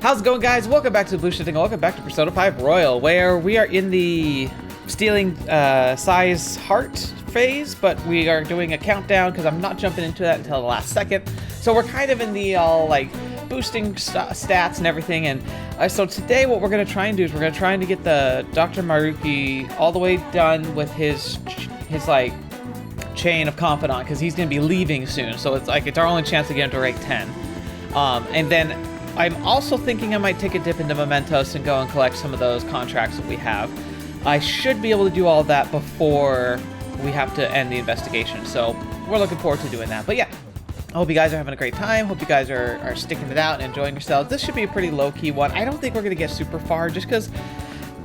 How's it going, guys? Welcome back to TheBlueShifting. Welcome back to Persona 5 Royal, where we are in the stealing size heart phase, but we are doing a countdown because I'm not jumping into that until the last second. So we're kind of in the like boosting stats and everything. And so today what we're going to try and do is we're going to try and get the Dr. Maruki all the way done with his like chain of confidant, because he's going to be leaving soon. So it's like it's our only chance to get him to rank 10. And then I'm also thinking I might take a dip into Mementos and go and collect some of those contracts that we have. I should be able to do all of that before we have to end the investigation, so we're looking forward to doing that. But yeah, I hope you guys are having a great time. Hope you guys are sticking it out and enjoying yourselves. This should be a pretty low-key one. I don't think we're going to get super far, just because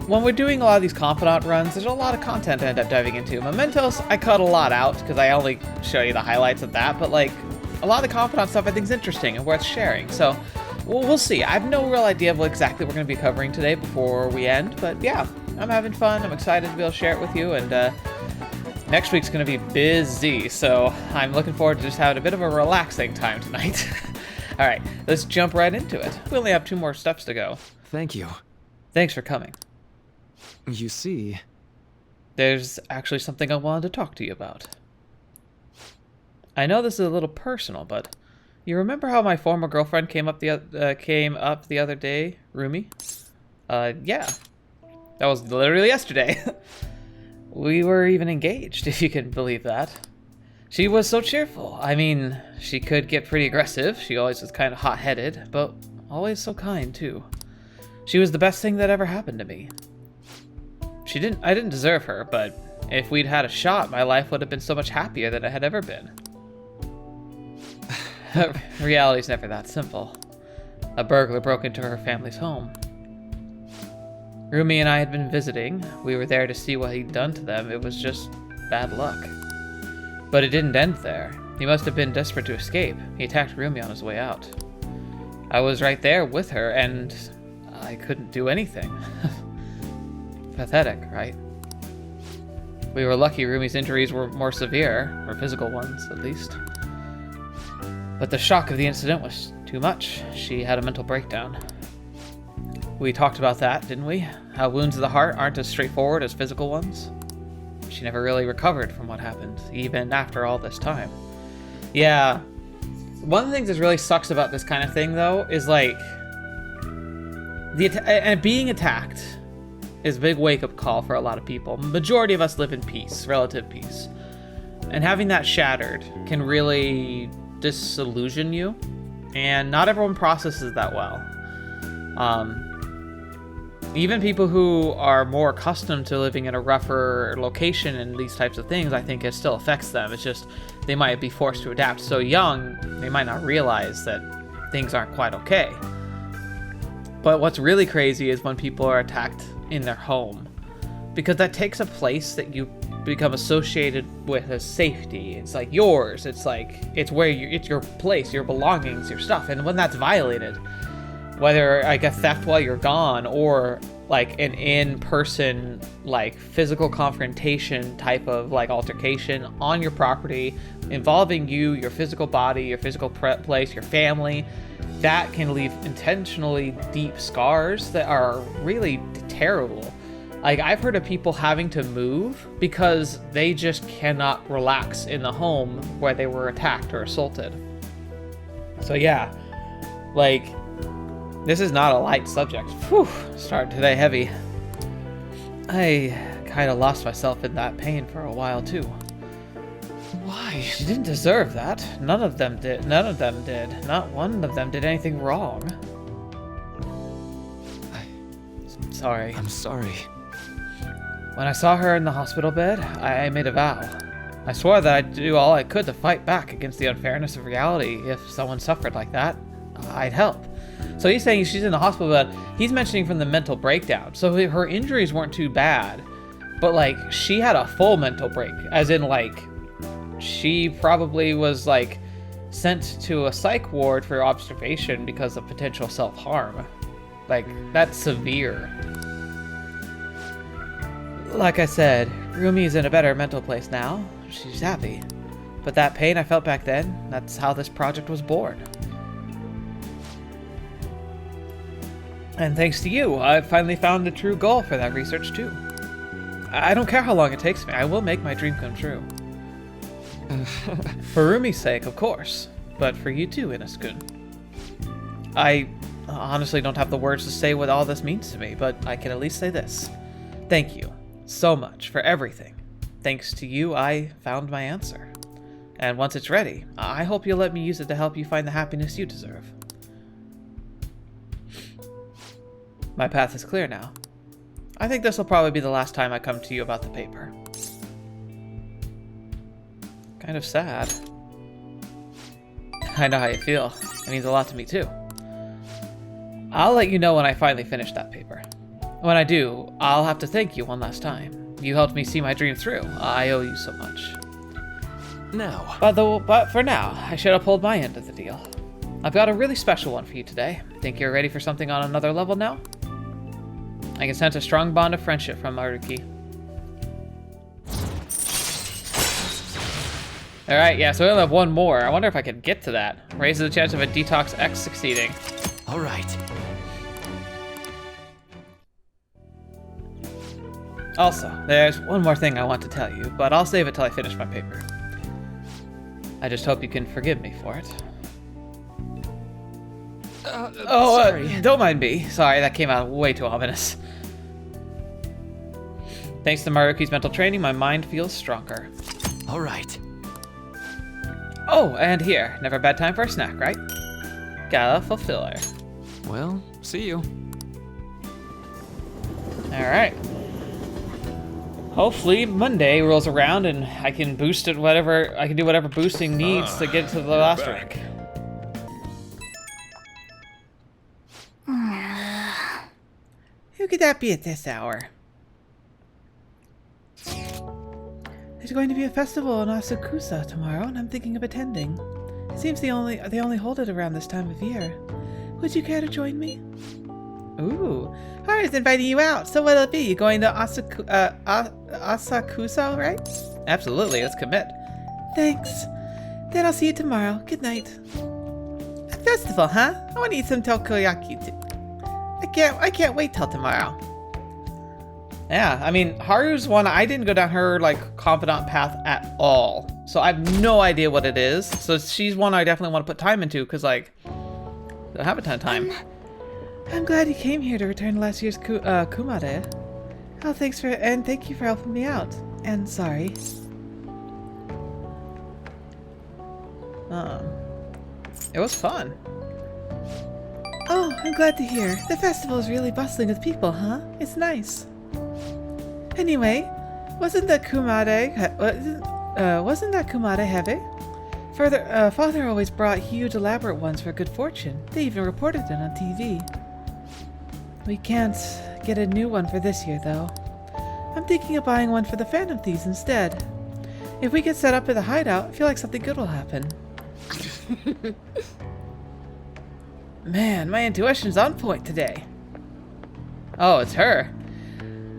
when we're doing a lot of these confidant runs, there's a lot of content to end up diving into. Mementos, I cut a lot out, because I only show you the highlights of that, but like, a lot of the confidant stuff I think is interesting and worth sharing, so we'll see. I have no real idea of what exactly we're going to be covering today before we end, but yeah, I'm having fun. I'm excited to be able to share it with you, and next week's going to be busy, so I'm looking forward to just having a bit of a relaxing time tonight. All right, let's jump right into it. We only have 2 more steps to go. Thank you. Thanks for coming. You see, There's actually something I wanted to talk to you about. I know this is a little personal, but you remember how my former girlfriend came up the other day, Rumi? Yeah. That was literally yesterday. We were even engaged, if you can believe that. She was so cheerful. I mean, she could get pretty aggressive. She always was kind of hot-headed, but always so kind, too. She was the best thing that ever happened to me. I didn't deserve her, but if we'd had a shot, my life would have been so much happier than it had ever been. Reality's never that simple. A burglar broke into her family's home. Rumi and I had been visiting. We were there to see what he'd done to them. It was just bad luck. But it didn't end there. He must have been desperate to escape. He attacked Rumi on his way out. I was right there with her, and I couldn't do anything. Pathetic, right? We were lucky Rumi's injuries were more severe, or physical ones, at least. But the shock of the incident was too much. She had a mental breakdown. We talked about that, didn't we? How wounds of the heart aren't as straightforward as physical ones. She never really recovered from what happened, even after all this time. Yeah. One of the things that really sucks about this kind of thing, though, is like... being attacked is a big wake-up call for a lot of people. Majority of us live in peace, relative peace. And having that shattered can really disillusion you, and not everyone processes that well. Even people who are more accustomed to living in a rougher location and these types of things, I think it still affects them. It's just they might be forced to adapt so young, they might not realize that things aren't quite okay. But what's really crazy is when people are attacked in their home, because that takes a place that you become associated with as safety. It's like yours. It's like it's your place, your belongings, your stuff. And when that's violated, whether like a theft while you're gone or like an in-person like physical confrontation type of like altercation on your property involving you, your physical body, your physical place, your family, that can leave intentionally deep scars that are really terrible. Like, I've heard of people having to move because they just cannot relax in the home where they were attacked or assaulted. So yeah, like, this is not a light subject. Whew, started today heavy. I kind of lost myself in that pain for a while too. why? She didn't deserve that. None of them did. None of them did. Not one of them did anything wrong. Sorry. I'm sorry. When I saw her in the hospital bed, I made a vow. I swore that I'd do all I could to fight back against the unfairness of reality. If someone suffered like that, I'd help. So he's saying she's in the hospital bed. He's mentioning from the mental breakdown. So her injuries weren't too bad, but like she had a full mental break, as in like she probably was like sent to a psych ward for observation because of potential self-harm. Like, that's severe. Like I said, Rumi's in a better mental place now. She's happy. But that pain I felt back then, that's how this project was born. And thanks to you, I've finally found the true goal for that research too. I don't care how long it takes me, I will make my dream come true. For Rumi's sake, of course, but for you too, Inaskun. I honestly don't have the words to say what all this means to me, but I can at least say this. Thank you so much for everything. Thanks to you, I found my answer. And once it's ready, I hope you'll let me use it to help you find the happiness you deserve. My path is clear now. I think this will probably be the last time I come to you about the paper. Kind of sad. I know how you feel. It means a lot to me too. I'll let you know when I finally finish that paper. When I do, I'll have to thank you one last time. You helped me see my dream through. I owe you so much. Now. But for now, I should uphold my end of the deal. I've got a really special one for you today. Think you're ready for something on another level now? I can sense a strong bond of friendship from Maruki. Alright, yeah, so we only have one more. I wonder if I can get to that. Raises the chance of a Detox X succeeding. Alright. Also, there's one more thing I want to tell you, but I'll save it till I finish my paper. I just hope you can forgive me for it. Sorry. Don't mind me. Sorry, that came out way too ominous. Thanks to Maruki's mental training, my mind feels stronger. Alright. Oh, and here. Never a bad time for a snack, right? Gotta fulfill her. Well, see you. Alright. Hopefully Monday rolls around and I can boost it whatever I can do whatever boosting needs to get to the last rank. Who could that be at this hour? There's going to be a festival in Asakusa tomorrow, and I'm thinking of attending. It seems they only hold it around this time of year. Would you care to join me? Ooh, Haru's inviting you out. So what'll it be? You going to Asakusa, right? Absolutely. Let's commit. Thanks. Then I'll see you tomorrow. Good night. A festival, huh? I want to eat some takoyaki too. I can't wait till tomorrow. Yeah, I mean, Haru's one, I didn't go down her, like, confidant path at all. So I have no idea what it is. So she's one I definitely want to put time into, because, like, I don't have a ton of time. I'm glad you came here to return last year's Kumare. Oh, thank you for helping me out. And sorry. It was fun. Oh, I'm glad to hear. The festival is really bustling with people, huh? It's nice. Anyway, wasn't that Kumare heavy? Father always brought huge elaborate ones for good fortune. They even reported it on TV. We can't get a new one for this year, though. I'm thinking of buying one for the Phantom Thieves instead. If we get set up at the hideout, I feel like something good will happen. Man, my intuition's on point today. Oh, it's her.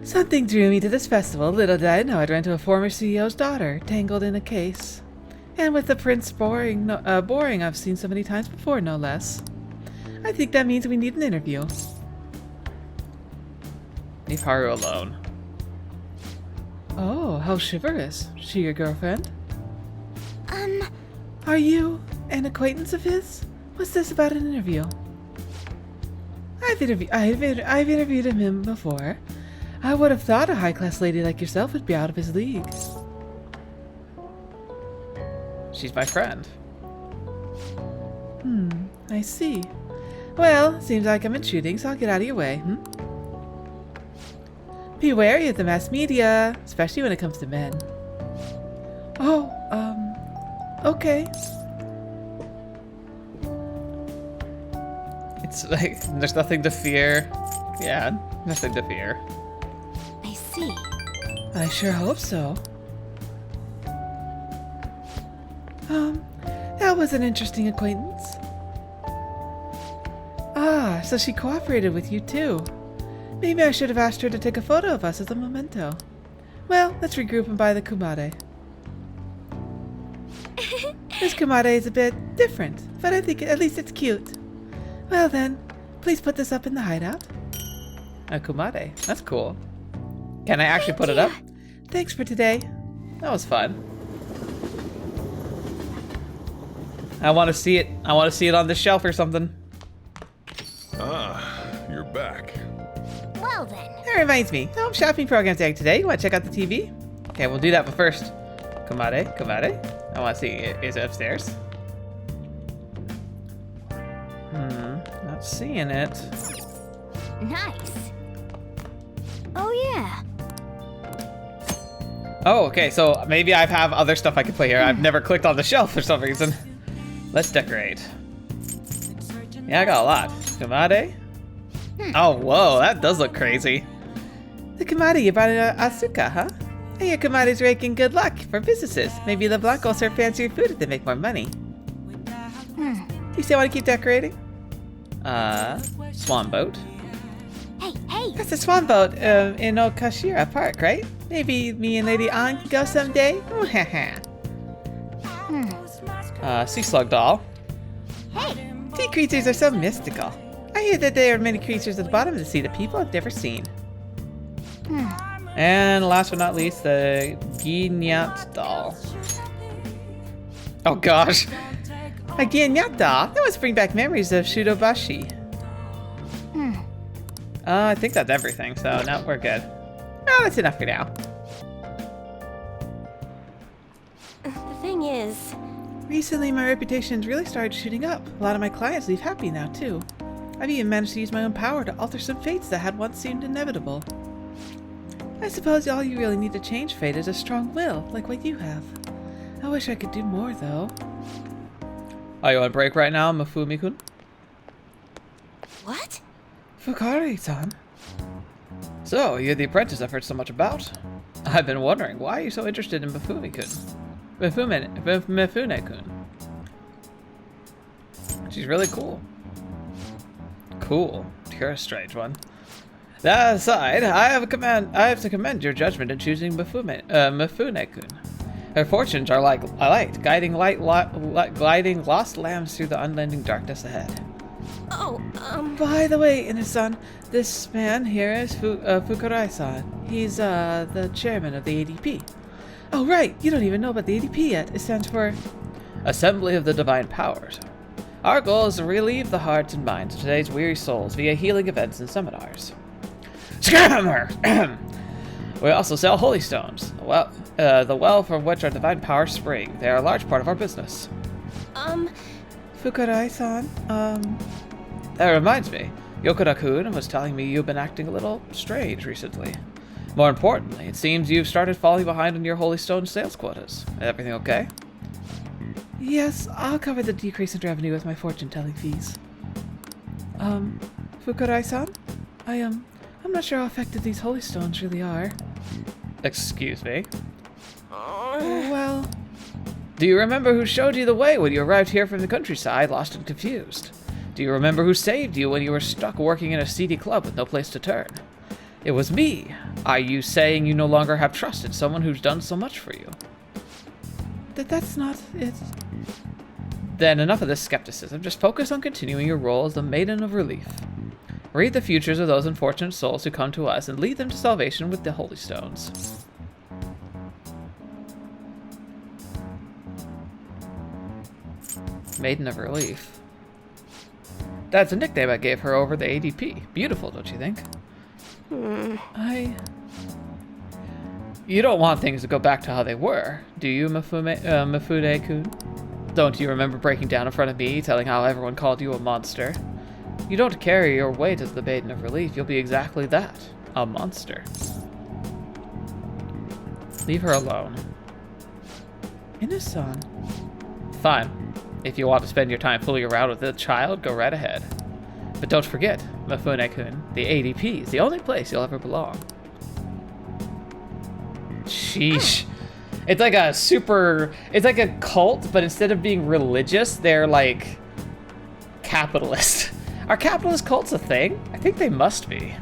Something drew me to this festival. Little did I know I'd run into a former CEO's daughter, tangled in a case. And with the prince boring I've seen so many times before, no less. I think that means we need an interview. Leave Haru alone. Oh, how chivalrous. She your girlfriend? Are you an acquaintance of his? What's this about an interview? I've interviewed him before. I would have thought a high-class lady like yourself would be out of his league. She's my friend. I see. Well, seems like I'm intruding, so I'll get out of your way, Be wary of the mass media, especially when it comes to men. Oh, okay. It's like, there's nothing to fear. Yeah, nothing to fear. I see. I sure hope so. That was an interesting acquaintance. Ah, so she cooperated with you too. Maybe I should have asked her to take a photo of us as a memento. Well, let's regroup and buy the Kumare. This Kumare is a bit different, but I think at least it's cute. Well then, please put this up in the hideout. A kumade. That's cool. Can I actually put it up? Thanks for today. That was fun. I want to see it. I want to see it on the shelf or something. Ah, you're back. Well then. That reminds me. Home shopping program's airing today. You want to check out the TV? Okay, we'll do that, but first. Kumade, kumade. I want to see. Is it upstairs? Not seeing it. Nice. Oh yeah. Oh, okay, so maybe I have other stuff I can play here. I've never clicked on the shelf for some reason. Let's decorate. Yeah, I got a lot. Kumade? Oh, whoa, that does look crazy. The kumade you brought in Asuka, huh? Hey, your kumade's raking good luck for businesses. Maybe LeBlanc will serve fancier food if they make more money. Do you still want to keep decorating? Swan boat. Hey. That's a swan boat in Okashira Park, right? Maybe me and Lady An can go someday? Sea slug doll. Hey. Sea creatures are so mystical. I hear that there are many creatures at the bottom of the sea that people have never seen. And last but not least, the Ginyat doll. Oh gosh. A Ginyat doll? That must bring back memories of Shudobashi. I think that's everything, so no, we're good. Oh, that's enough for now. The thing is... Recently, my reputation's really started shooting up. A lot of my clients leave happy now, too. I've even managed to use my own power to alter some fates that had once seemed inevitable. I suppose all you really need to change fate is a strong will, like what you have. I wish I could do more, though. Are you on break right now, Mifune-kun? What? Fukari-san. So, you're the apprentice I've heard so much about. I've been wondering, why are you so interested in Mifune-kun? Mifune-kun. She's really cool. Cool. You're a strange one. That aside, I have to commend your judgment in choosing Mifune-kun. Her fortunes are like a light, guiding lost lambs through the unending darkness ahead. Oh, By the way, Ina-san, this man here is Fukurai-san. He's the chairman of the ADP. Oh right, you don't even know about the ADP yet. It stands for Assembly of the Divine Powers. Our goal is to relieve the hearts and minds of today's weary souls via healing events and seminars. Scammer! We also sell holy stones. Well, the well from which our divine powers spring. They are a large part of our business. Fukurai-san, That reminds me. Yokota-kun was telling me you've been acting a little strange recently. More importantly, it seems you've started falling behind on your holy stone sales quotas. Everything okay? Yes, I'll cover the decrease in revenue with my fortune-telling fees. Fukurai-san? I'm not sure how effective these holy stones really are. Excuse me? Well... Do you remember who showed you the way when you arrived here from the countryside, lost and confused? Do you remember who saved you when you were stuck working in a seedy club with no place to turn? It was me. Are you saying you no longer have trust in someone who's done so much for you? That's not it. Then enough of this skepticism. Just focus on continuing your role as the Maiden of Relief. Read the futures of those unfortunate souls who come to us and lead them to salvation with the holy stones. Maiden of Relief. That's a nickname I gave her over the ADP. Beautiful, don't you think? You don't want things to go back to how they were, do you, Mifune-kun? Don't you remember breaking down in front of me, telling how everyone called you a monster? You don't carry your weight as the Maiden of Relief. You'll be exactly that, a monster. Leave her alone. Ina-san. Fine. If you want to spend your time fooling around with the child, go right ahead. But don't forget, Mifune-kun, the ADP is the only place you'll ever belong. Sheesh. It's like it's like a cult, but instead of being religious, they're like capitalist. Are capitalist cults a thing? I think they must be.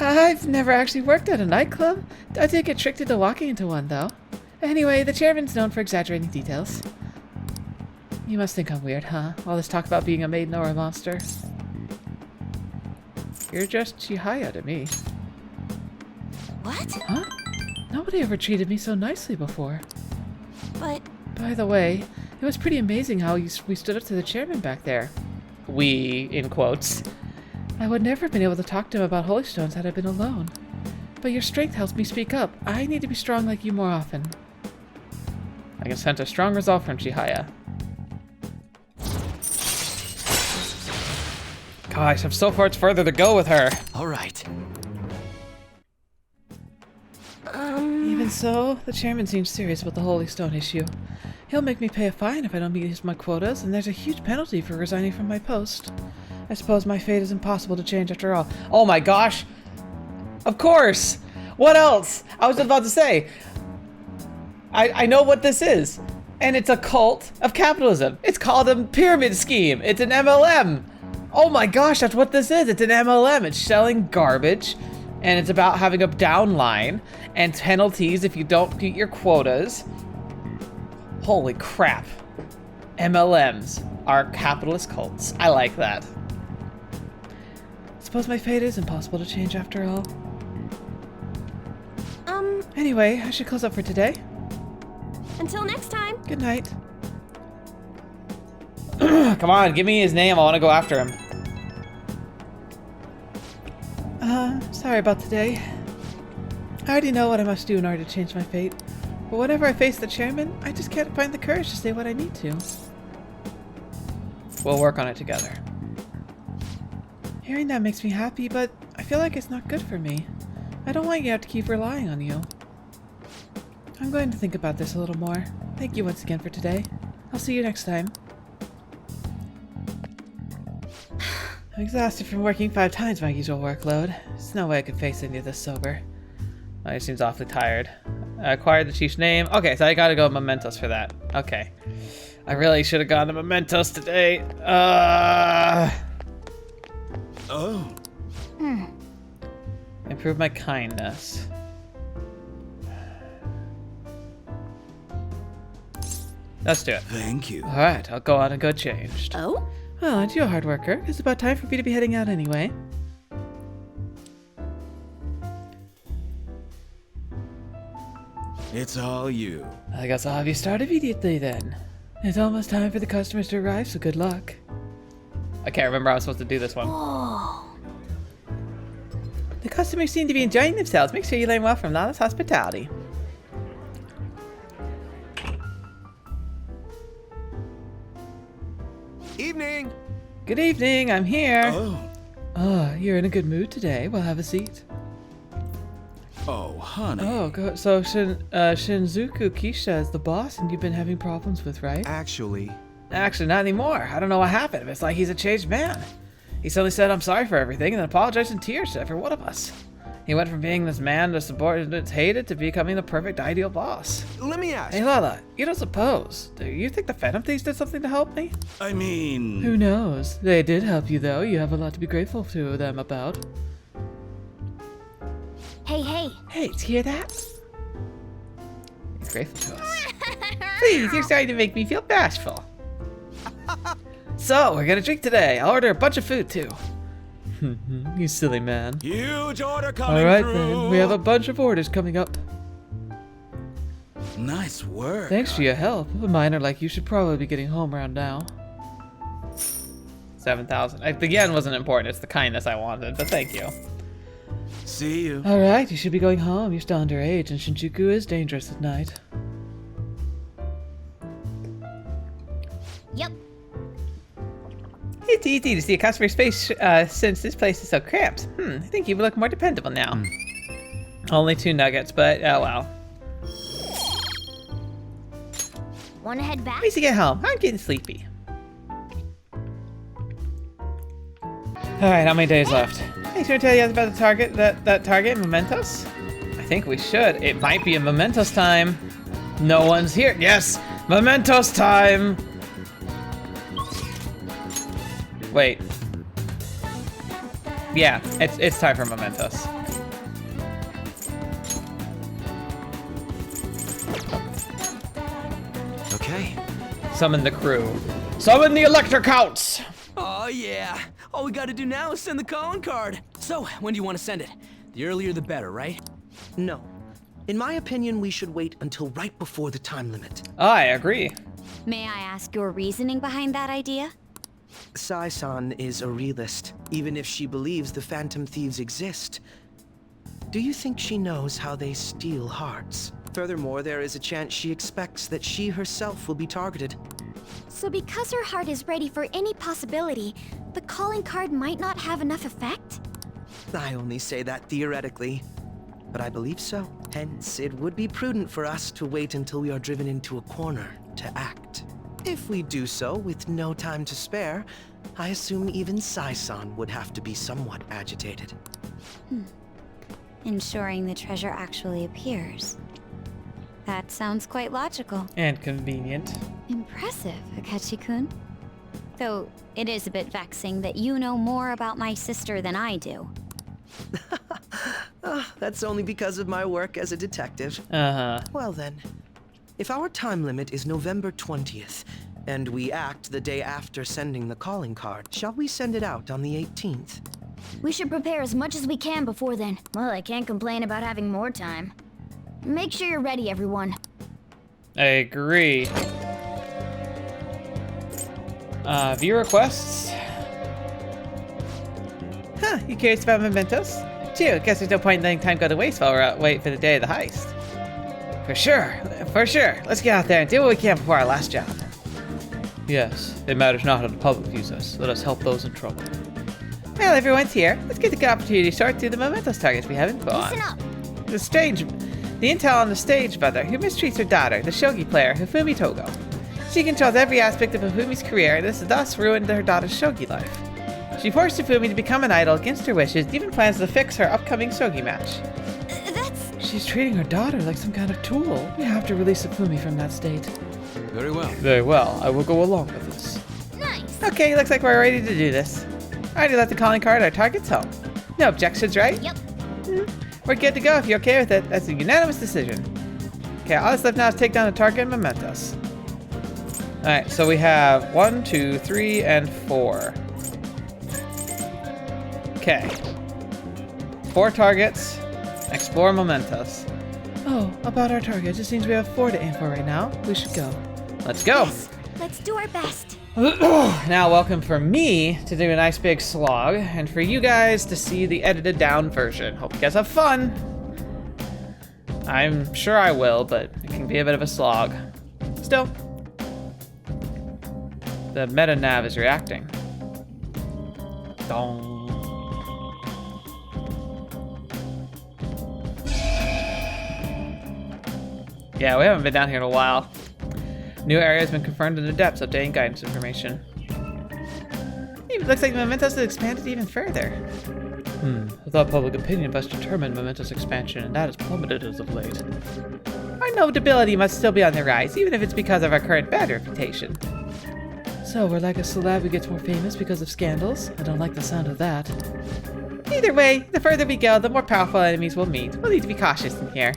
I've never actually worked at a nightclub. I did get tricked into walking into one, though. Anyway, the chairman's known for exaggerating details. You must think I'm weird, huh? All this talk about being a maiden or a monster. You're just Chihaya to me. What? Huh? Nobody ever treated me so nicely before. But By the way, it was pretty amazing how we stood up to the chairman back there. We, in quotes. I would never have been able to talk to him about holy stones had I been alone. But your strength helps me speak up. I need to be strong like you more often. I can sense a strong resolve from Chihaya. Gosh, I'm so far further to go with her. All right. Even so, the chairman seems serious about the holy stone issue. He'll make me pay a fine if I don't meet my quotas, and there's a huge penalty for resigning from my post. I suppose my fate is impossible to change after all. Oh my gosh! Of course! What else? I was about to say, I know what this is, and it's a cult of capitalism. It's called a pyramid scheme. It's an MLM. Oh my gosh, that's what this is. It's an MLM. It's selling garbage, and it's about having a downline and penalties if you don't meet your quotas. Holy crap. MLMs are capitalist cults. I like that. Suppose my fate is impossible to change after all. Anyway, I should close up for today. Until next time. Good night. Come on, give me his name. I want to go after him. Sorry about today. I already know what I must do in order to change my fate. But whenever I face the chairman, I just can't find the courage to say what I need to. We'll work on it together. Hearing that makes me happy, but I feel like it's not good for me. I don't want you to have to keep relying on you. I'm going to think about this a little more. Thank you once again for today. I'll see you next time. I'm exhausted from working 5 times my usual workload. There's no way I could face any of this sober. Oh, he seems awfully tired. I acquired the chief's name. Okay, so I gotta go Mementos for that. Okay. I really should have gone to Mementos today. Oh. Improve my kindness. Let's do it. Thank you. Alright, I'll go on and go changed. Oh? Well, aren't you a hard worker? It's about time for me to be heading out anyway. It's all you. I guess I'll have you start immediately then. It's almost time for the customers to arrive, so good luck. I can't remember how I was supposed to do this one. Oh. The customers seem to be enjoying themselves. Make sure you learn well from Lala's hospitality. Evening. Good evening, I'm here. Oh. You're in a good mood today. Well, have a seat. Oh, honey. Oh, good. So Shinjuku Kisha is the boss and you've been having problems with, right? Actually, Actually, not anymore. I don't know what happened. It's like he's a changed man. He suddenly said, I'm sorry for everything, and then apologized in tears to every one of us. He went from being this man the subordinates hated to becoming the perfect ideal boss. let me ask. Hey, Lala, you don't suppose. Do you think the Phantom Thieves did something to help me? I mean... Who knows? They did help you, though. You have a lot to be grateful to them about. Hey, hey. Hey, did you hear that? He's grateful to us. Please, you're starting to make me feel bashful. So, we're gonna drink today. I'll order a bunch of food, too. You silly man. Huge order coming Alright through. then, we have a bunch of orders coming up. Nice work. Thanks for your help, but mine are like you should probably be getting home around now. 7,000. The yen wasn't important, it's the kindness I wanted, but thank you. See you. Alright, you should be going home. You're still underage, and Shinjuku is dangerous at night. Yep. It's easy to see a customer's face since this place is so cramped. I think you would look more dependable now. Only 2 nuggets, but oh well. Wanna head back? At least you get home. I'm getting sleepy. Alright, how many days left? Hey, should I tell you about the target, that target in Mementos? I think we should. It might be a Mementos time. No one's here. Yes! Mementos time! Wait. Yeah, it's time for Mementos. Okay. Summon the crew. Summon the electric counts. Oh yeah. All we gotta do now is send the calling card. So, when do you want to send it? The earlier the better, right? No. In my opinion, we should wait until right before the time limit. I agree. May I ask your reasoning behind that idea? Sai-san is a realist, even if she believes the Phantom Thieves exist. Do you think she knows how they steal hearts? Furthermore, there is a chance she expects that she herself will be targeted. So because her heart is ready for any possibility, the calling card might not have enough effect? I only say that theoretically, but I believe so. Hence, it would be prudent for us to wait until we are driven into a corner to act. If we do so with no time to spare, I assume even Sai-san would have to be somewhat agitated. Ensuring the treasure actually appears. That sounds quite logical. And convenient. Impressive, Akechi-kun. Though, it is a bit vexing that you know more about my sister than I do. That's only because of my work as a detective. Uh-huh. Well then, if our time limit is November 20th, and we act the day after sending the calling card, shall we send it out on the 18th? We should prepare as much as we can before then. Well, I can't complain about having more time. Make sure you're ready, everyone. I agree. View requests. Huh, you curious about Mementos? Phew, guess there's no point in letting time go to waste while we're waiting for the day of the heist. For sure. Let's get out there and do what we can before our last job. Yes, it matters not how the public views us. Let us help those in trouble. Well, everyone's here. Let's get the good opportunity to sort through the Mementos targets we haven't bought. Listen up. The intel on the stage brother who mistreats her daughter, the shogi player, Hifumi Togo. She controls every aspect of Hifumi's career and has thus ruined her daughter's shogi life. She forced Hifumi to become an idol against her wishes and even plans to fix her upcoming shogi match. That's... She's treating her daughter like some kind of tool. We have to release Hifumi from that state. Very well. Very well. I will go along with this. nice. Okay, looks like we're ready to do this. I already left the calling card at our target's home. No objections, right? Yep. We're good to go if you're okay with it. That's a unanimous decision. Okay, all that's left now is take down the target and Mementos. Alright, so we have 1, 2, 3, and 4. Okay. 4 targets. Explore Mementos. Oh, about our targets. It seems we have 4 to aim for right now. We should go. Let's go! Yes, let's do our best. Now, welcome for me to do a nice big slog, and for you guys to see the edited down version. Hope you guys have fun. I'm sure I will, but it can be a bit of a slog. Still, the meta nav is reacting. Dong. Yeah, we haven't been down here in a while. New area has been confirmed in the depths, updating guidance information. It looks like Mementos has expanded even further. I thought public opinion must determine Mementos' expansion, and that has plummeted as of late. Our notability must still be on the rise, even if it's because of our current bad reputation. So, we're like a celeb who gets more famous because of scandals? I don't like the sound of that. Either way, the further we go, the more powerful enemies we'll meet. We'll need to be cautious in here.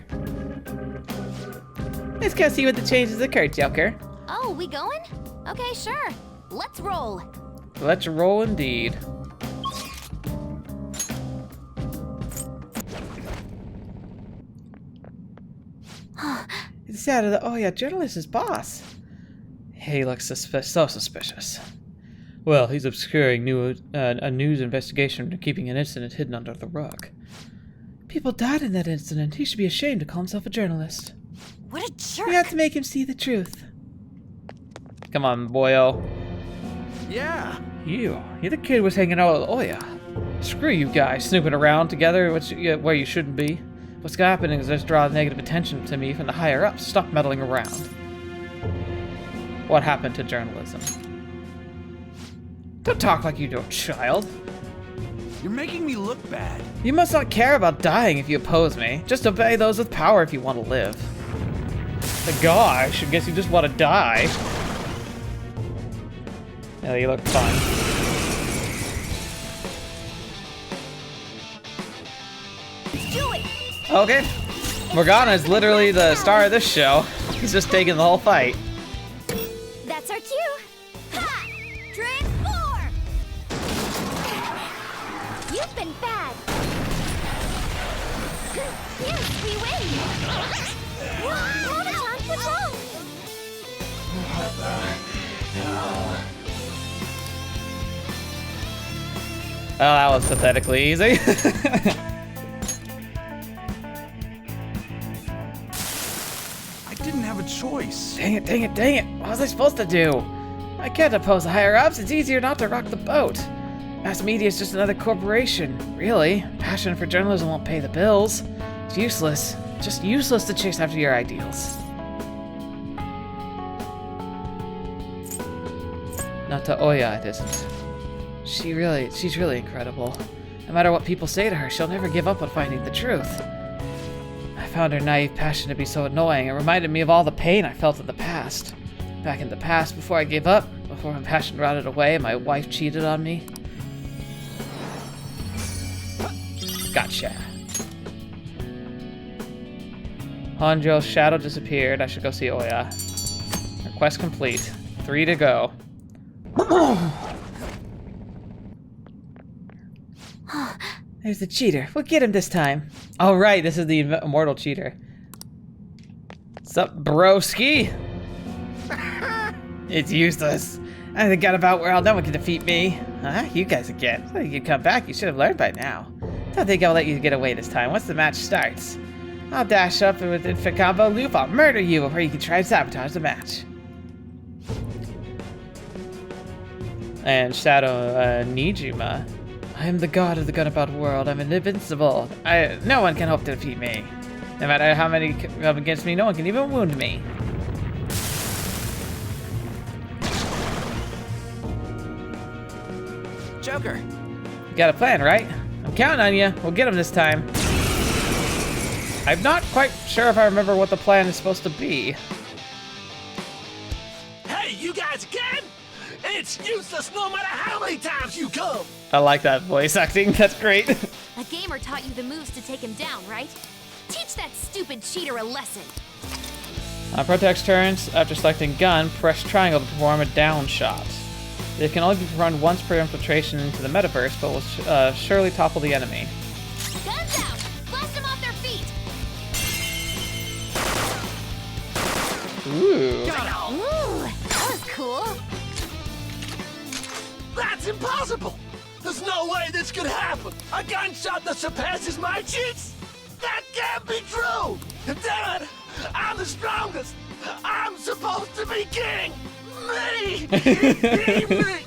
Let's go see what the changes occurred, Joker. Oh, we going? Okay, sure. Let's roll. Let's roll indeed. It's out of the... Oh yeah, journalist is boss. He looks so suspicious. Well, he's obscuring a news investigation and keeping an incident hidden under the rug. People died in that incident. He should be ashamed to call himself a journalist. What a jerk. We have to make him see the truth. Come on, boyo. Yeah. You're the kid who was hanging out with Oya. Screw you guys, snooping around together where you shouldn't be. What's happening is just draw negative attention to me from the higher ups. Stop meddling around. What happened to journalism? Don't talk like you're a child. You're making me look bad. You must not care about dying if you oppose me. Just obey those with power if you want to live. The gosh, I guess you just want to die. Yeah, you look fun. Let's do it. Okay. Morgana is literally the star of this show. He's just taking the whole fight. That's our cue. Ha! You've been bad. Yes, we win. Mona-chan, what's wrong? Oh, that was pathetically easy. I didn't have a choice. Dang it, dang it, dang it. What was I supposed to do? I can't oppose the higher-ups. It's easier not to rock the boat. Mass media is just another corporation. Really, passion for journalism won't pay the bills. It's useless. Just useless to chase after your ideals. Not to Oya, it isn't. She's really incredible. No matter what people say to her, she'll never give up on finding the truth. I found her naive passion to be so annoying. It reminded me of all the pain I felt in the past. Back in the past, before I gave up, before my passion rotted away and my wife cheated on me. Gotcha. Hanjo's shadow disappeared. I should go see Oya. Request complete. 3 to go. There's the cheater. We'll get him this time. All right, this is the immortal cheater. Sup, broski? It's useless. I got about where no one can defeat me. Huh? You guys again. So you come back. You should have learned by now. Don't think I'll let you get away this time. Once the match starts, I'll dash up and with infant combo loop. I'll murder you before you can try and sabotage the match. And Shadow Nijima. I am the god of the Gunabought world. I'm invincible. No one can hope to defeat me. No matter how many come against me, no one can even wound me. Joker. You got a plan, right? I'm counting on you. We'll get him this time. I'm not quite sure if I remember what the plan is supposed to be. Hey, you guys again? It's useless no matter how many times you come. I like that voice acting. That's great. A gamer taught you the moves to take him down, right? Teach that stupid cheater a lesson. On Protect's turns, after selecting gun, press triangle to perform a down shot. It can only be performed once per infiltration into the metaverse, but will surely topple the enemy. Guns out! Blast them off their feet! Ooh. Ooh, that was cool. That's impossible. There's no way this could happen. A gunshot that surpasses my cheats? That can't be true. Damn it! I'm the strongest. I'm supposed to be king. Me! Me!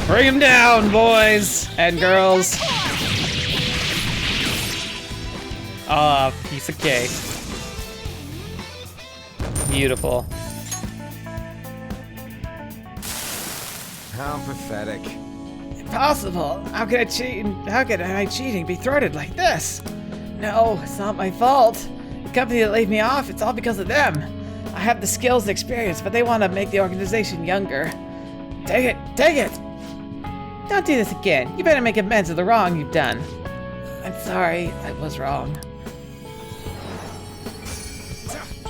Bring him down, boys and girls. Ah, piece of cake. Beautiful. How pathetic. Impossible. How could I cheat? How could my cheating be thwarted like this? No, it's not my fault. The company that laid me off, it's all because of them. I have the skills and experience, but they want to make the organization younger. Dang it! Dang it! Don't do this again. You better make amends of the wrong you've done. I'm sorry. I was wrong.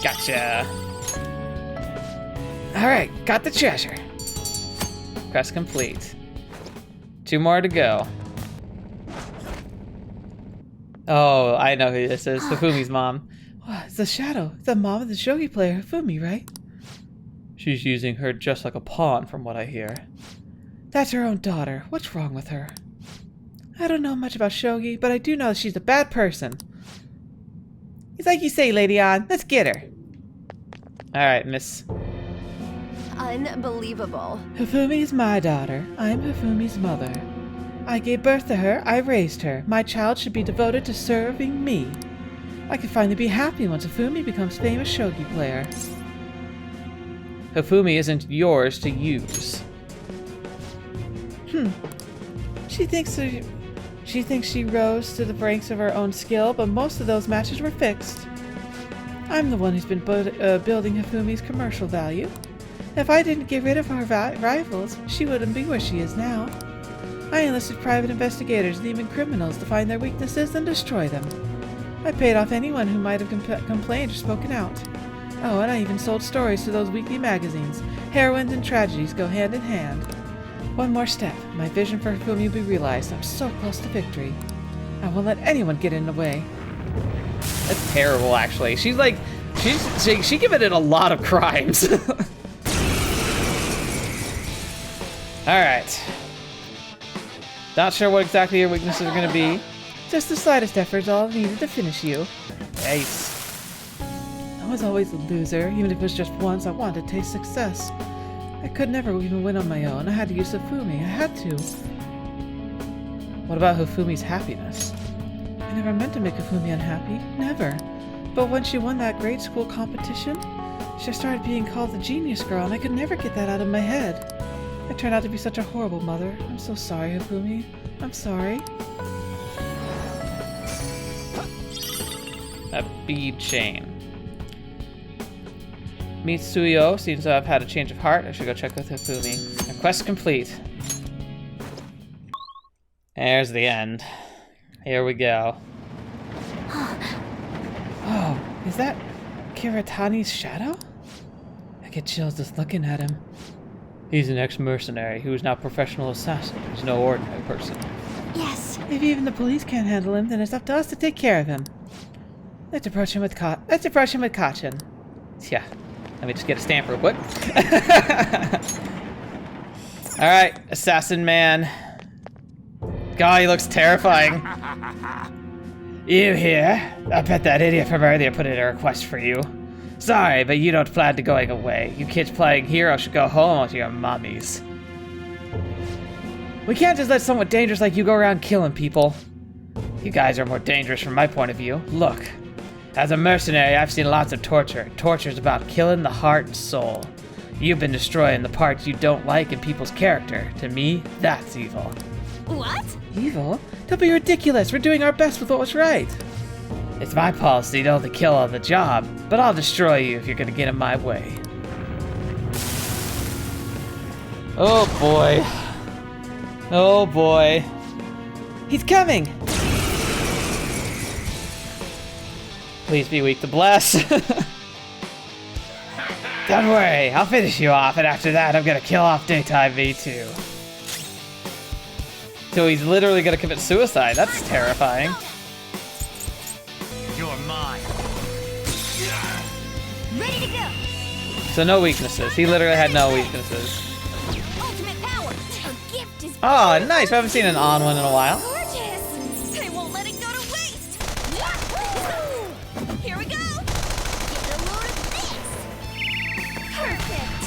Gotcha. Alright, got the treasure. Quest complete. 2 more to go. Oh, I know who this is. Hifumi's mom. Oh, it's the Shadow. It's the mom of the shogi player, Hifumi, right? She's using her just like a pawn, from what I hear. That's her own daughter. What's wrong with her? I don't know much about shogi, but I do know that she's a bad person. It's like you say, Lady An. Let's get her. Alright, miss. Unbelievable. Hifumi is my daughter. I'm Hifumi's mother. I gave birth to her. I raised her. My child should be devoted to serving me. I can finally be happy once Hifumi becomes famous shogi player. Hifumi isn't yours to use. She thinks she rose to the ranks of her own skill, but most of those matches were fixed. I'm the one who's been building Hifumi's commercial value. If I didn't get rid of our rivals, she wouldn't be where she is now. I enlisted private investigators and even criminals to find their weaknesses and destroy them. I paid off anyone who might have complained or spoken out. Oh, and I even sold stories to those weekly magazines. Heroines and tragedies go hand in hand. One more step. My vision for Hifumi will be realized. I'm so close to victory. I won't let anyone get in the way. That's terrible, actually. She's like, she committed a lot of crimes. Alright. Not sure what exactly your weaknesses are going to be. Just the slightest effort is all needed to finish you. Nice. I was always a loser. Even if it was just once, I wanted to taste success. I could never even win on my own. I had to use Hifumi. I had to. What about Hifumi's happiness? I never meant to make Hifumi unhappy. Never. But when she won that grade school competition, she started being called the genius girl, and I could never get that out of my head. I turned out to be such a horrible mother. I'm so sorry, Hifumi. I'm sorry. A bead chain. Meet Suyo. Seems to have had a change of heart. I should go check with Hifumi. My quest complete. There's the end. Here we go. Oh, is that Kiritani's shadow? I get chills just looking at him. He's an ex-mercenary who is now a professional assassin. He's no ordinary person. Yes. If even the police can't handle him, then it's up to us to take care of him. Let's approach him with caution. Yeah. Let me just get a stamp real quick. Alright, assassin man. God, he looks terrifying. You here? I bet that idiot from earlier put in a request for you. Sorry, but you don't plan to going away. You kids playing hero should go home to your mommies. We can't just let someone dangerous like you go around killing people. You guys are more dangerous from my point of view. Look, as a mercenary, I've seen lots of torture. Torture's about killing the heart and soul. You've been destroying the parts you don't like in people's character. To me, that's evil. What? Evil? Don't be ridiculous. We're doing our best with what was right. It's my policy to only kill on the job, but I'll destroy you if you're gonna get in my way. Oh boy. Oh boy. He's coming! Please be weak to bless. Don't worry, I'll finish you off, and after that I'm gonna kill off Daytime V2. So he's literally gonna commit suicide. That's terrifying. You're mine. Ready to go. So no weaknesses. He literally had no weaknesses. Ultimate power. Her gift is Oh, nice. We haven't seen an on one in a while. gorgeous. I won't let it go to waste. Wahoo! Here we go. Get a load of this. Perfect.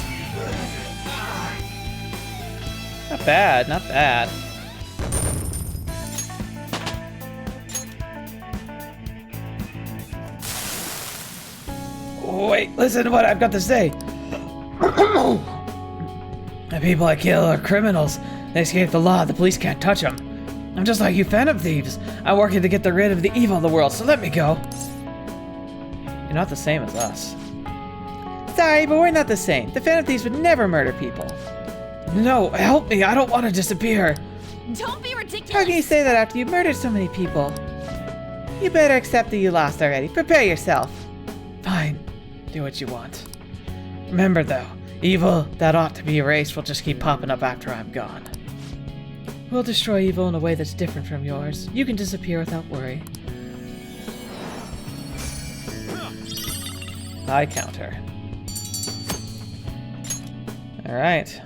Not bad, not bad. Wait, listen to what I've got to say. The people I kill are criminals. They escape the law. The police can't touch them. I'm just like you Phantom Thieves. I'm working to get rid of the evil in the world, so let me go. You're not the same as us. Sorry, but we're not the same. The Phantom Thieves would never murder people. No, help me. I don't want to disappear. Don't be ridiculous. How can you say that after you murdered so many people? You better accept that you lost already. Prepare yourself. Fine. Do what you want. Remember though, evil that ought to be erased will just keep popping up after I'm gone. We'll destroy evil in a way that's different from yours. You can disappear without worry. I counter. Alright.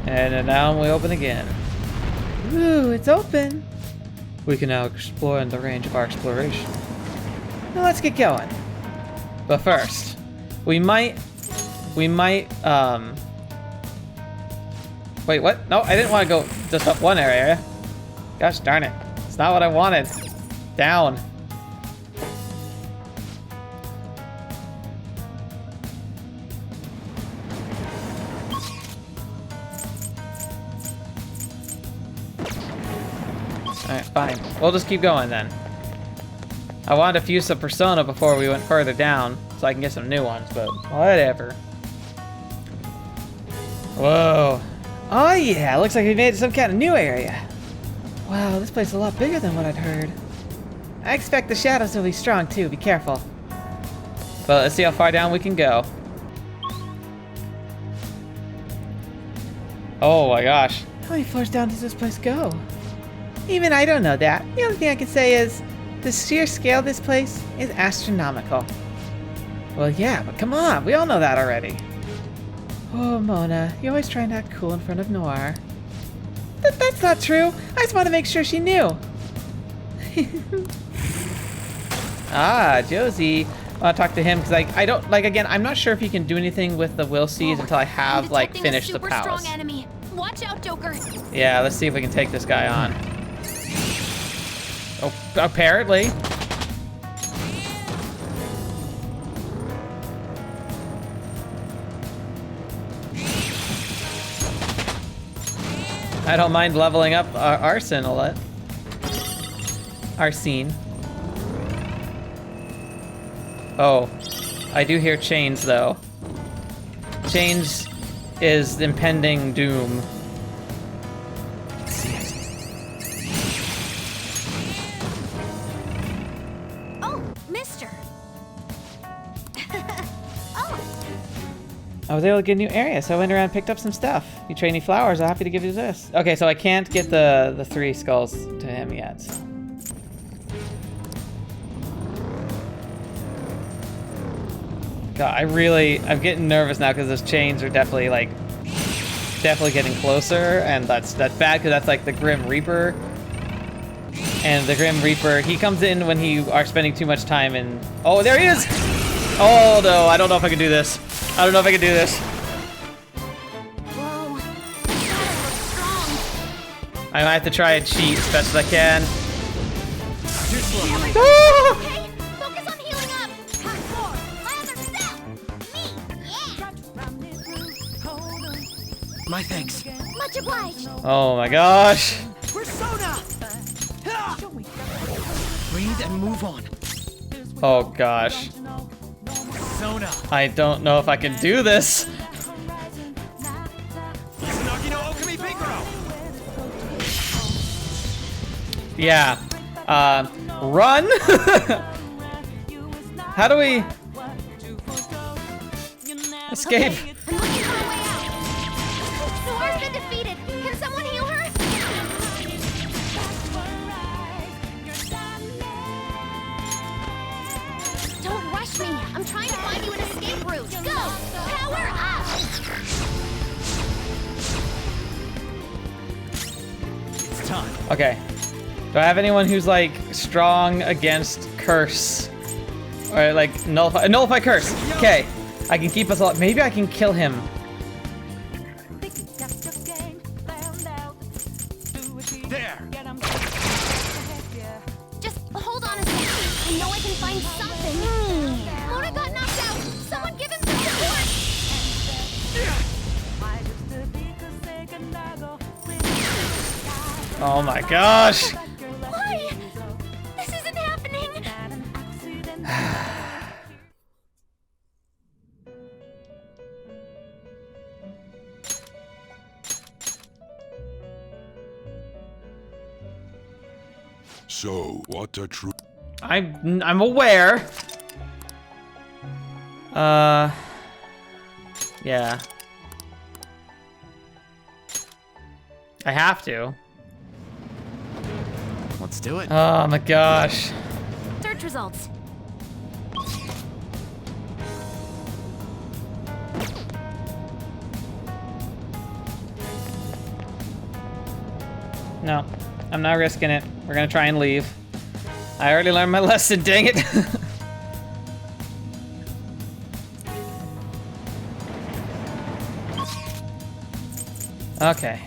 And then now we open again. Ooh, it's open! We can now explore in the range of our exploration. Now let's get going. But first, we might, wait, what? No, I didn't want to go just up one area. Gosh darn it. It's not what I wanted. Down. Alright, fine. We'll just keep going then. I wanted to fuse some persona before we went further down, so I can get some new ones, but whatever. Whoa. Oh yeah, looks like we made it to some kind of new area. Wow, this place is a lot bigger than what I'd heard. I expect the shadows will be strong too, be careful. But let's see how far down we can go. Oh my gosh. How many floors down does this place go? Even I don't know that. The only thing I can say is the sheer scale of this place is astronomical. Well, yeah, but come on. We all know that already. Oh, Mona, you always try and act cool in front of Noir. That's not true. I just want to make sure she knew. Ah, Josie. I want to talk to him because I don't like. Again, I'm not sure if he can do anything with the will seeds until I have like finished the palace. Strong enemy. Watch out, Joker. Yeah, let's see if we can take this guy on. Oh, apparently. I don't mind leveling up Arsene a lot. Arsene. Oh, I do hear Chains though. Chains is impending doom. Oh, mister. Oh. I was able to get a new area, so I went around and picked up some stuff. You trade any flowers, I'm happy to give you this. Okay, so I can't get the 3 skulls to him yet. God, I'm getting nervous now because those chains are definitely getting closer, and that's bad because that's like the Grim Reaper. And the Grim Reaper, he comes in when you are spending too much time in. Oh, there he is! Oh no, I don't know if I can do this. I don't know if I can do this. Whoa. That looks strong. I might have to try and cheat as best as I can. Okay, Ah! focus on healing up. Pack 4, my other self. Me, yeah. My thanks. Much obliged. Oh my gosh. Persona! Breathe and move on. Oh gosh. Persona. I don't know if I can do this. Yeah. Run? How do we escape? I'm looking for a way out. Noir's been defeated. Can someone heal her? Don't rush me. I'm trying to find you an escape route. Go! Power up! It's time. Okay. Do I have anyone who's like strong against curse? Or like nullify curse. Okay. I can keep us alive. Maybe I can kill him. There. Just hold on a second. I know I can find something. Mona got knocked out. Someone give him some support. Oh my gosh. Why? This isn't happening. So, what a true... I'm aware. Yeah. I have to. Let's do it. Oh my gosh. Search results. No, I'm not risking it. We're gonna try and leave. I already learned my lesson, dang it. Okay.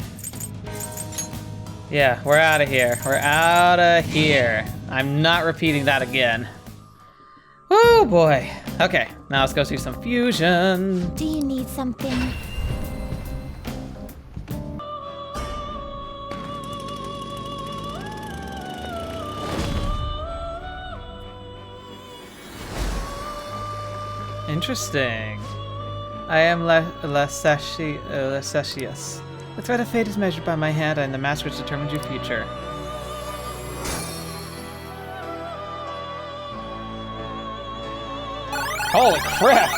Yeah, we're out of here. We're out of here. I'm not repeating that again. Oh boy. Okay, now let's go see some fusion. Do you need something? Interesting. I am Lasecious. The thread of fate is measured by my hand and the mask which determines your future. Holy crap!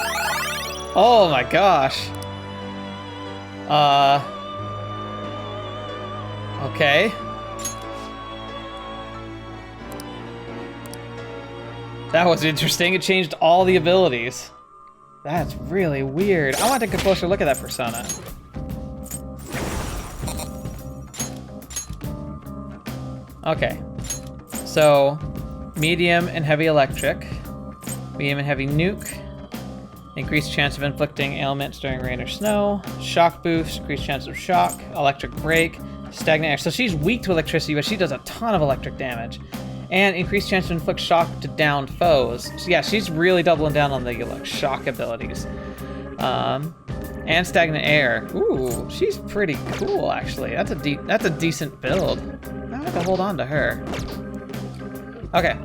Oh my gosh. Okay. That was interesting. It changed all the abilities. That's really weird. I want to take a closer look at that persona. Okay. So, medium and heavy electric. Medium and heavy nuke. Increased chance of inflicting ailments during rain or snow. Shock boost, increased chance of shock. Electric break. Stagnant air. So she's weak to electricity, but she does a ton of electric damage. And increased chance to inflict shock to downed foes. So yeah, she's really doubling down on the shock abilities. And stagnant air. Ooh, she's pretty cool actually. That's a decent build. I have to hold on to her. Okay.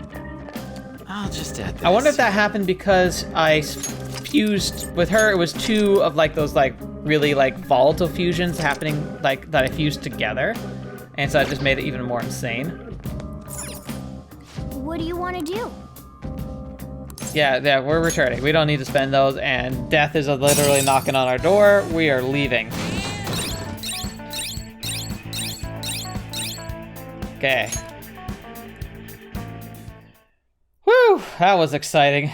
I'll just add this. I wonder if that happened because I fused with her. It was two of those really volatile fusions happening that I fused together, and so I just made it even more insane. What do you want to do? Yeah, we're returning. We don't need to spend those, and death is literally knocking on our door. We are leaving. Okay. Whew, that was exciting.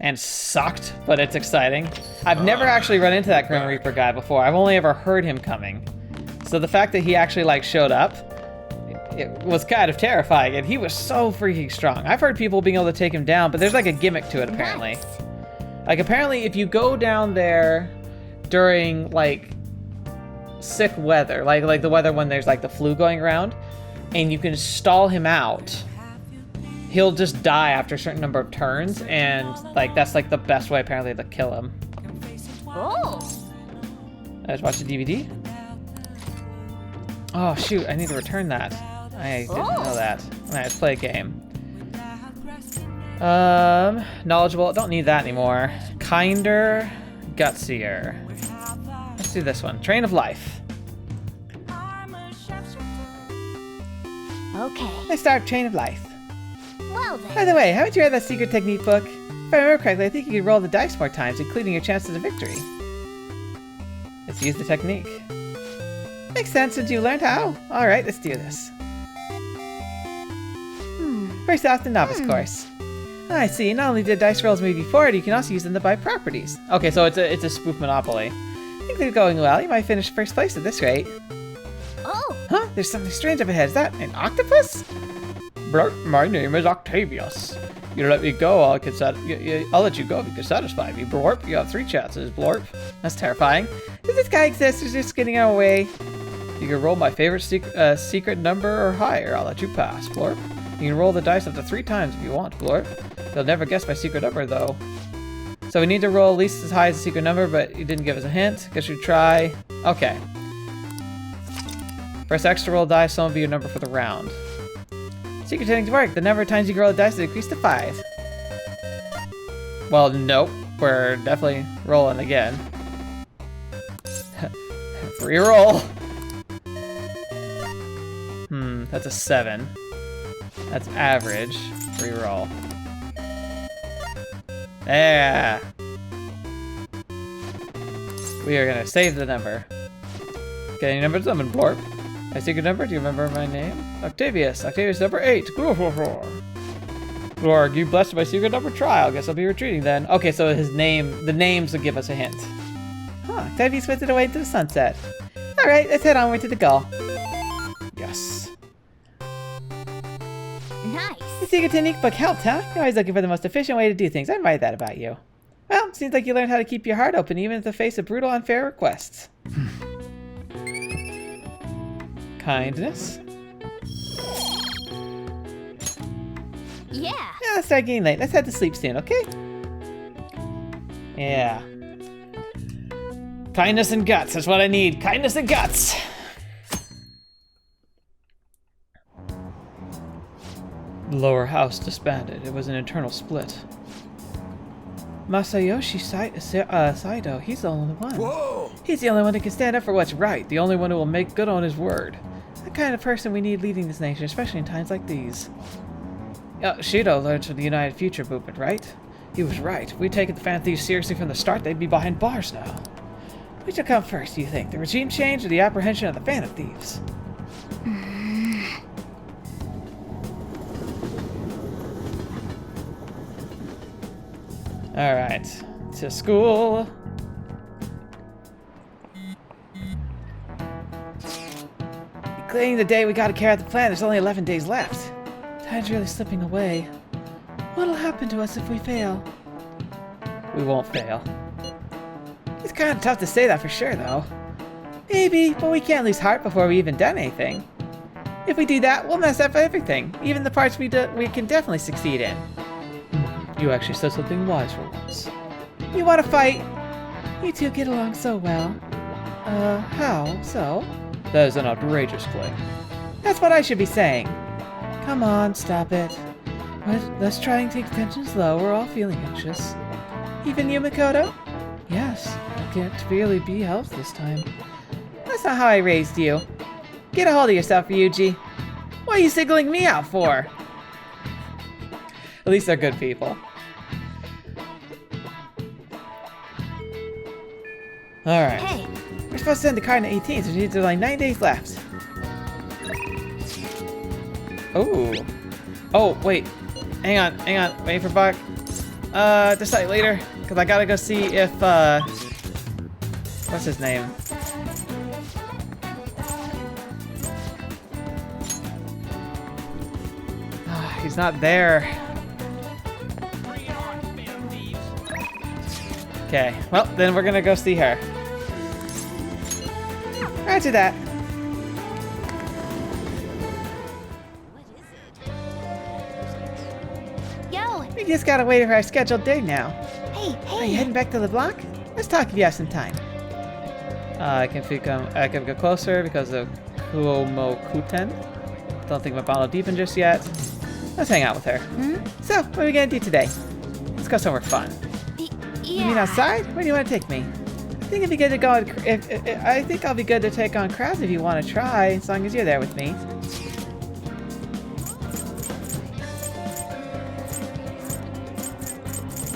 And sucked, but it's exciting. I've never actually run into that Grim Reaper guy before. I've only ever heard him coming. So the fact that he actually showed up, it was kind of terrifying, and he was so freaking strong. I've heard people being able to take him down, but there's a gimmick to it apparently. Nice. Apparently if you go down there during sick weather, like the weather when there's the flu going around, and you can stall him out, he'll just die after a certain number of turns, and that's the best way apparently to kill him. Oh. Let's watch the DVD. Oh shoot, I need to return that. I didn't know that. Alright, let's play a game. Knowledgeable, don't need that anymore. Kinder, gutsier. Let's do this one. Train of Life. Okay. Let's start Train of Life. Well By then. the way, haven't you read that secret technique book? If I remember correctly, I think you can roll the dice more times, including your chances of victory. Let's use the technique. Makes sense since you learned how. Alright, let's do this. First off, the novice course. I see, not only did dice rolls move you forward, you can also use them to buy properties. Okay, so it's a spoof monopoly. I think they're going well. You might finish first place at this rate. Oh. Huh? There's something strange up ahead. Is that an octopus? Blurp, my name is Octavius. You let me go, I'll let you go if you can satisfy me. Blorp, you have 3 chances, Blorp. That's terrifying. Does this guy exist? Is just getting our way? You can roll my favorite secret number or higher. I'll let you pass, Blorp. You can roll the dice up to 3 times if you want, Blorp. You'll never guess my secret number, though. So we need to roll at least as high as the secret number, but you didn't give us a hint. Guess you try. Okay. Press X to roll dice, so will be your number for the round. Secret technique work. The number of times you can roll the dice is increased to 5. Well, nope. We're definitely rolling again. Reroll. That's a 7. That's average. Reroll. Yeah. We are gonna save the number. Okay, any number summon, Blorp. My secret number, do you remember my name? Octavius. Octavius number 8. Glorg, you blessed my secret number trial. Guess I'll be retreating then. Okay, so the names will give us a hint. Huh, Octavius went away into the sunset. Alright, let's head onward to the goal. Yes. Nice. The secret technique book helped, huh? You're always looking for the most efficient way to do things. I admire that about you. Well, seems like you learned how to keep your heart open even in the face of brutal, unfair requests. Kindness. Yeah. Yeah, let's start getting late. Let's head to sleep soon, okay? Yeah. Kindness and guts. That's what I need. Kindness and guts. The lower house disbanded. It was an internal split. Masayoshi Saito, he's the only one. Whoa! He's the only one who can stand up for what's right. The only one who will make good on his word. The kind of person we need leading this nation, especially in times like these. Shido learned from the United Future movement, right? He was right. If we'd taken the Phantom Thieves seriously from the start, they'd be behind bars now. Which will come first, do you think? The regime change or the apprehension of the Phantom Thieves? Alright, to school. Including the day we gotta carry out the plan, there's only 11 days left. Time's really slipping away. What'll happen to us if we fail? We won't fail. It's kind of tough to say that for sure, though. Maybe, but we can't lose heart before we even done anything. If we do that, we'll mess up everything, even the parts we can definitely succeed in. You actually said something wise for once. You want to fight? You two get along so well. How so? That is an outrageous claim. That's what I should be saying. Come on, stop it. Let's try and take tensions low. We're all feeling anxious. Even you, Makoto? Yes, I can't really be helped this time. That's not how I raised you. Get a hold of yourself, Ryuji. What are you singling me out for? At least they're good people. Alright. Hey, We're supposed to send the card on the 18th, so there's like 9 days left. Oh. Oh, wait. Hang on. Wait for Buck. Decide later, because I gotta go see if, what's his name? He's not there. Okay, well, then we're gonna go see her. Roger that. yo, We just gotta wait for our scheduled day now. hey, Are you heading back to the block? Let's talk if you have some time. I can go closer because of Kuomokuten. Don't think I'm about deep in just yet. Let's hang out with her. So, what are we gonna do today? Let's go somewhere fun. You mean yeah. outside? Where do you want to take me? I think it'd be good to go. I think I'll be good to take on crowds if you want to try, as long as you're there with me.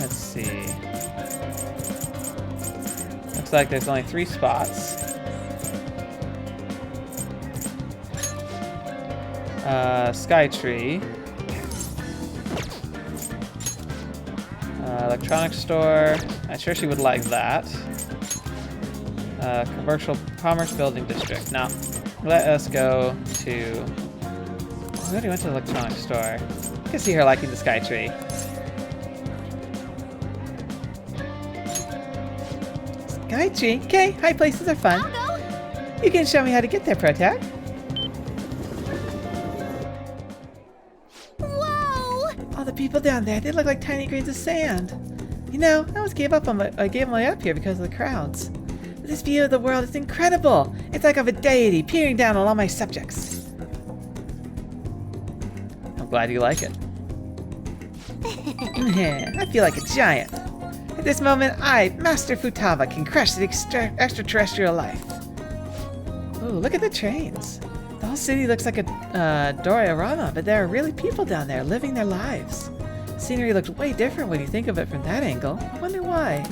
Let's see. Looks like there's only 3 spots. Skytree. Electronics store. I'm sure she would like that. Commercial Commerce Building District. Now, let us go to... I already went to the electronics store. I can see her liking the Skytree. Skytree? Okay, high places are fun. I'll go. You can show me how to get there, Protag. Whoa! All the people down there, they look like tiny grains of sand. You know, I almost gave my way up here because of the crowds. This view of the world is incredible. It's like of a deity peering down on all my subjects. I'm glad you like it. I feel like a giant. At this moment, I, Master Futaba, can crush the extraterrestrial life. Ooh, look at the trains. The whole city looks like a diorama, but there are really people down there living their lives. Scenery looks way different when you think of it from that angle. Wonder why.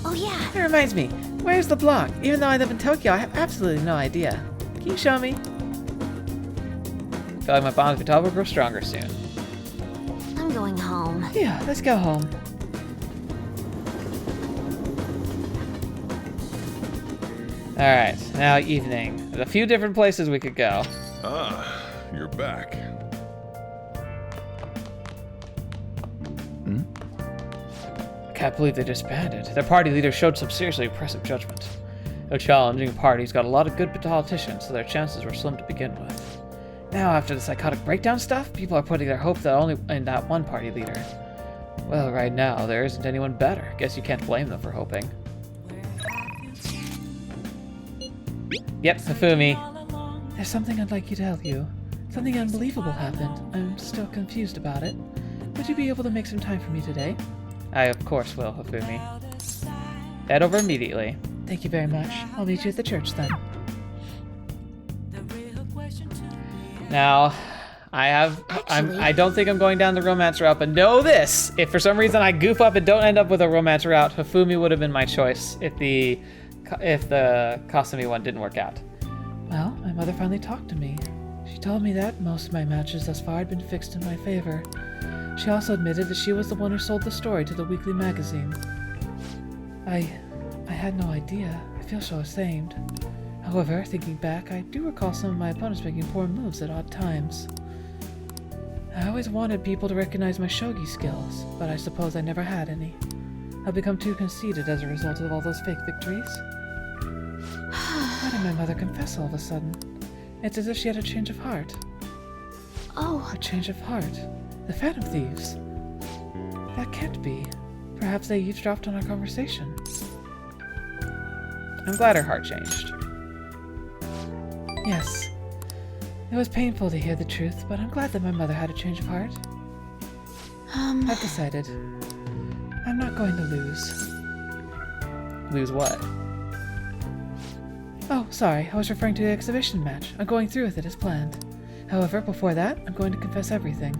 Oh yeah. That reminds me, where's the block? Even though I live in Tokyo, I have absolutely no idea. Can you show me? I feel like my bond with Futaba will grow stronger soon. I'm going home. Yeah, let's go home. Alright, now evening. There's a few different places we could go. Ah, you're back. I can't believe they disbanded. Their party leader showed some seriously impressive judgment. A challenging party's got a lot of good politicians, so their chances were slim to begin with. Now, after the psychotic breakdown stuff, people are putting their hope that only in that one party leader. Well, right now, there isn't anyone better. Guess you can't blame them for hoping. Yep, Hifumi. There's something I'd like you to tell you. Something unbelievable happened. I'm still confused about it. Would you be able to make some time for me today? I of course will, Hifumi. Head over immediately. Thank you very much. I'll meet you at the church then. Now, I don't think I'm going down the romance route, but know this: if for some reason I goof up and don't end up with a romance route, Hifumi would have been my choice if the Kasumi one didn't work out. Well, I'm Mother finally talked to me. She told me that most of my matches thus far had been fixed in my favor. She also admitted that she was the one who sold the story to the weekly magazine. I had no idea. I feel so ashamed. However, thinking back, I do recall some of my opponents making poor moves at odd times. I always wanted people to recognize my shogi skills, but I suppose I never had any. I've become too conceited as a result of all those fake victories. Why did my mother confess all of a sudden? It's as if she had a change of heart. Oh, A change of heart? The Phantom Thieves? That can't be. Perhaps they eavesdropped on our conversation. I'm glad her heart changed. Yes. It was painful to hear the truth, but I'm glad that my mother had a change of heart. I've decided. I'm not going to lose. Lose what? Oh, sorry. I was referring to the exhibition match. I'm going through with it as planned. However, before that, I'm going to confess everything.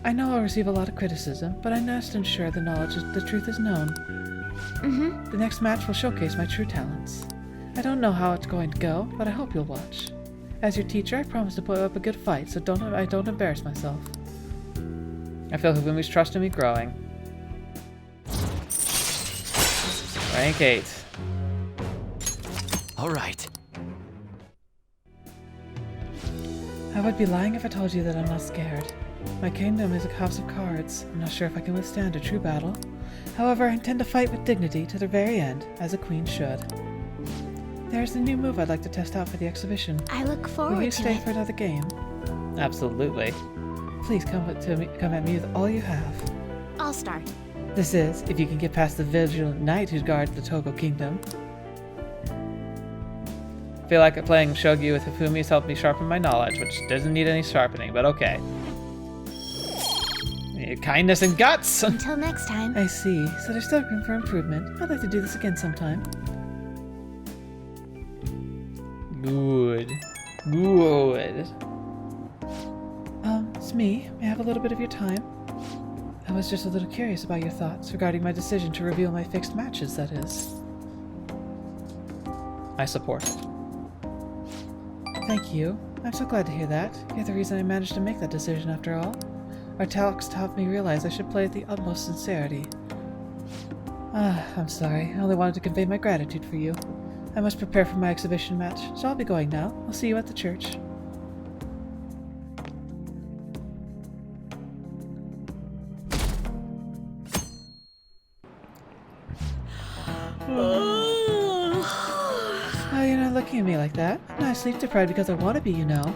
I know I'll receive a lot of criticism, but I must ensure the truth is known. The next match will showcase my true talents. I don't know how it's going to go, but I hope you'll watch. As your teacher, I promise to put up a good fight, so I don't embarrass myself. I feel Hafumi's trust in me growing. Rank 8. All right. I would be lying if I told you that I'm not scared. My kingdom is a house of cards. I'm not sure if I can withstand a true battle. However, I intend to fight with dignity to the very end, as a queen should. There's a new move I'd like to test out for the exhibition. I look Will forward you to stay it. for another game? Absolutely. Please come at me with all you have. I'll start. This is, if you can get past the vigilant knight who guards the Togo Kingdom. I feel like playing shogi with Hifumi has helped me sharpen my knowledge, which doesn't need any sharpening, but okay. Kindness and guts! Until next time. I see. So there's still room for improvement. I'd like to do this again sometime. Good. Good. It's me. May I have a little bit of your time? I was just a little curious about your thoughts regarding my decision to reveal my fixed matches, that is. I support it. Thank you. I'm so glad to hear that. You're the reason I managed to make that decision after all. Our talks helped me realize I should play with the utmost sincerity. I'm sorry. I only wanted to convey my gratitude for you. I must prepare for my exhibition match, so I'll be going now. I'll see you at the church. Oh, you're not looking at me like that. I'm not sleep deprived because I want to be, you know.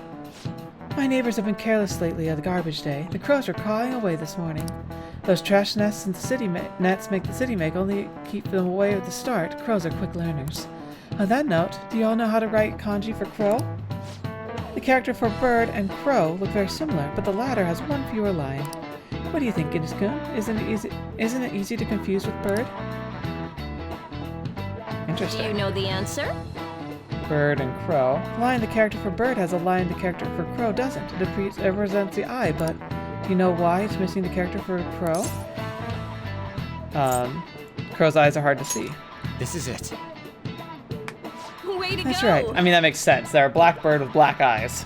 My neighbors have been careless lately on the garbage day. The crows are cawing away this morning. Those trash nests in the city nets make the city make only keep them away at the start. Crows are quick learners. On that note, do you all know how to write kanji for crow? The character for bird and crow look very similar, but the latter has one fewer line. What do you think, Guinness-kun? Isn't it easy to confuse with bird? Do Interesting. you know the answer? Bird and crow. Line the character for bird has a line the character for crow doesn't. It represents the eye, but do you know why it's missing the character for crow? Crow's eyes are hard to see. This is it. Way to That's go! right. I mean, that makes sense. They're a black bird with black eyes.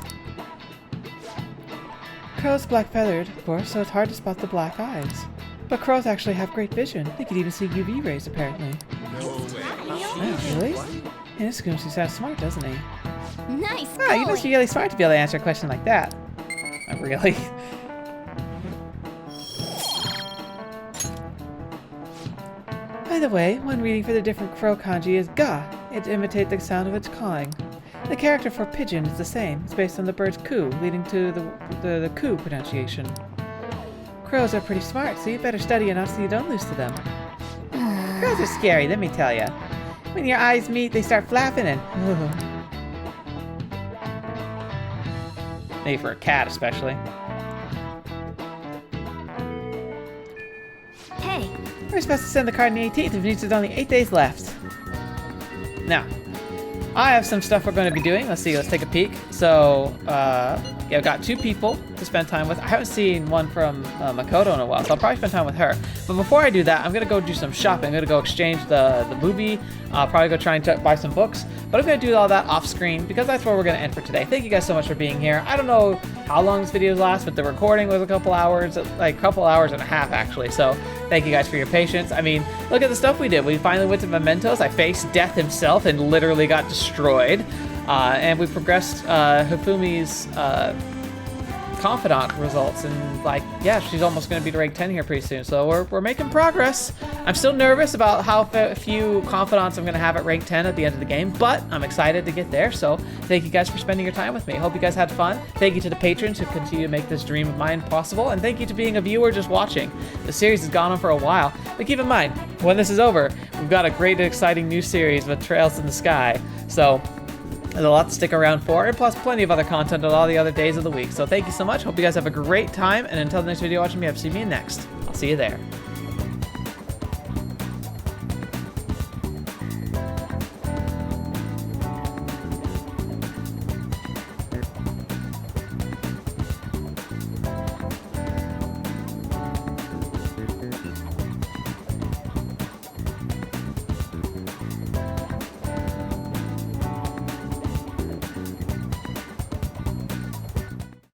Crow's black-feathered, of course, so it's hard to spot the black eyes. But crows actually have great vision. They can even see UV rays, apparently. Oh, really? And this Goomsy sounds smart, doesn't he? Nice Ah, you must going. be really smart to be able to answer a question like that. Not really. By the way, one reading for the different crow kanji is ga. It imitates the sound of its cawing. The character for pigeon is the same. It's based on the bird's coo, leading to the coo pronunciation. Crows are pretty smart, so you better study enough so you don't lose to them. Crows are scary, let me tell ya. When your eyes meet, they start flapping and... Maybe for a cat, especially. Hey, We're supposed to send the card on the 18th, which means there's only 8 days left. Now, I have some stuff we're going to be doing. Let's see, let's take a peek. So, yeah, I've got 2 people to spend time with. I haven't seen one from Makoto in a while, so I'll probably spend time with her. But before I do that, I'm going to go do some shopping. I'm going to go exchange the movie I'll probably go try and buy some books, but I'm going to do all that off screen because that's where we're going to end for today. Thank you guys so much for being here. I don't know how long this video lasts, but the recording was a couple hours, like a couple hours and a half actually. So thank you guys for your patience. I mean, look at the stuff we did. We finally went to Mementos. I faced Death himself and literally got destroyed. And we progressed Hifumi's confidant results, and like, yeah, she's almost going to be to rank 10 here pretty soon, so we're making progress. I'm still nervous about how few confidants I'm going to have at rank 10 at the end of the game, but I'm excited to get there. So thank you guys for spending your time with me. Hope you guys had fun. Thank you to the patrons who continue to make this dream of mine possible, and thank you to being a viewer just watching. The series has gone on for a while, but keep in mind, when this is over, we've got a great exciting new series with Trails in the Sky, so there's a lot to stick around for, and plus plenty of other content on all the other days of the week. So thank you so much. Hope you guys have a great time, and until the next video watching me, I've seen you next. I'll see you there.